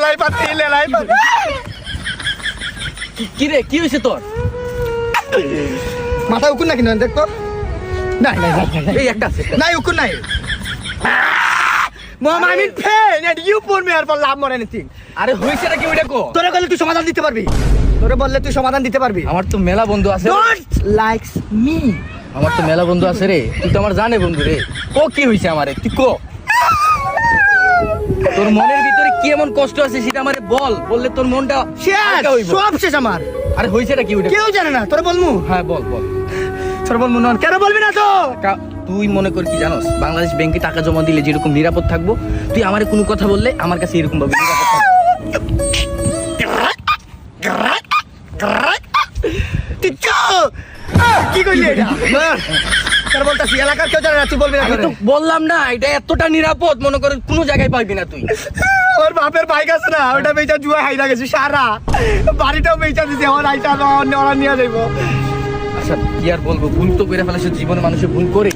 লেলাই পাতি কি রে কি হয়েছে তোর? মাথা উকুন নাকি না দেখ তো নাই এই একটা আছে নাই উকুন নাই মামা আমি ফেন এন্ড ইউ পুট মি আর ফর লাভ মোর এনিথিং আরে হইছেটা কি ওইটা কো? তোরে বললে তুই সমাধান দিতে পারবি আমার তো মেলা বন্ধু আছে। ডোন্ট লাইকস মি আমার তো মেলা বন্ধু আছে রে, তুই তো আমার জানে বন্ধু রে। ও কি হইছে আমারে তুই কো, তোর মনের ভিতরে কি এমন কষ্ট আছে সেটা আমারে বল, বললে তোর মনটা হালকা হইব। সব শেষ আমার। আরে হইছেটা কি ওইটা? কেউ জানে না, তোরে বলমু? হ্যাঁ বল বল। তোরে বলমু না কেন বলবি না তো? তুই মনে কর কি জানোস, বাংলাদেশ ব্যাংকে টাকা জমা দিলে যেরকম নিরাপদ থাকবো, তুই আমারে কোনো কথা বললে আমার কাছে এরকম ভাবে নিরাপদ থাকবো। কি কইলি এটা? তোর বলতাছি এলাকার কেউ জানে না, তুই বলবি না? আমি তো বললাম না এটা এতটা নিরাপদ, মনে কর কোনো জায়গায় পাইবি না তুই। ওর বাপের বাইক আছে না, ওটা বেচা জুয়া হাইরা গেছে সারা বাড়িটাও বেচা দিছে। আমার আইটা ওরা নিয়ে যাইবো। আচ্ছা কি আর বলবো, ভুল তো করে ফেলেছে, জীবনে মানুষে ভুল করে,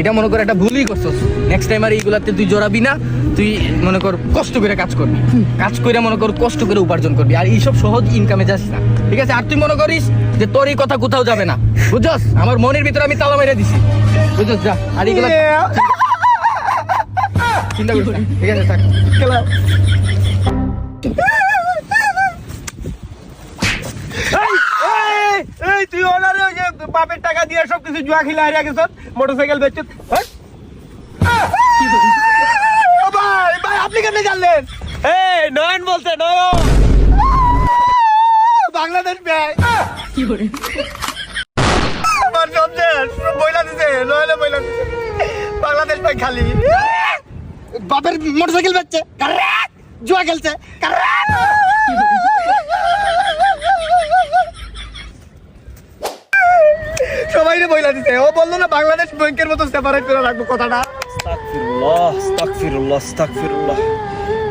এটা মনে কর একটা ভুলই করছস। নেক্সট টাইম আর এইগুলাতে তুই জড়াবি না, তুই মনে কর কষ্ট করে কাজ করবি, কাজ করে মনে কর কষ্ট করে উপার্জন করবি, আর এইসব সহজ ইনকামে যাস না, ঠিক আছে? আর তুই মনে করিস যে তোর এই কথা কোথাও যাবে না, বুঝছস? আমার মনের ভিতরে আমি তালা মেরে দিছি, বুঝছস? যা আর এইগুলা চিন্তা করিস না, ঠিক আছে? থাক। এই তুই ওনারে ওই যে বাপের টাকা দিয়ে সব কিছু জুয়া খেলে হারিয়ে গেছ, মোটরসাইকেল বেচছ। ভাই ভাই আপনি কেন জানলেন? এই নয়ন বলছে, নয়ন বাংলাদেশ ব্যাংক কি করে আমার সব শেষ বইলা দিছে, নয়নে বইলা দিছে বাংলাদেশ ব্যাংক খালি। বাপের মোটরসাইকেল বেচছে, জুয়া খেলছে। সবাই বইলা দিছে, ও বললো না বাংলাদেশ ব্যাংকের মতো সেপারেট করে রাখবো কথাটা। আস্তাগফিরুল্লাহ, আস্তাগফিরুল্লাহ, আস্তাগফিরুল্লাহ।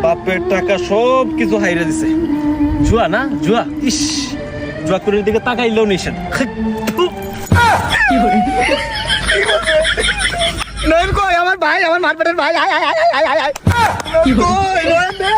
বাপের টাকা সব কিছু হাইরে দিছে। জুয়া না, জুয়া। ইস, জুয়া করে দিকে তাকাইলেও নিষেধ। নয়ন কই আমার ভাই, আমার মারপেটের ভাই, আয় আয় আয় আয় আয় আয় কই নয়ন দে।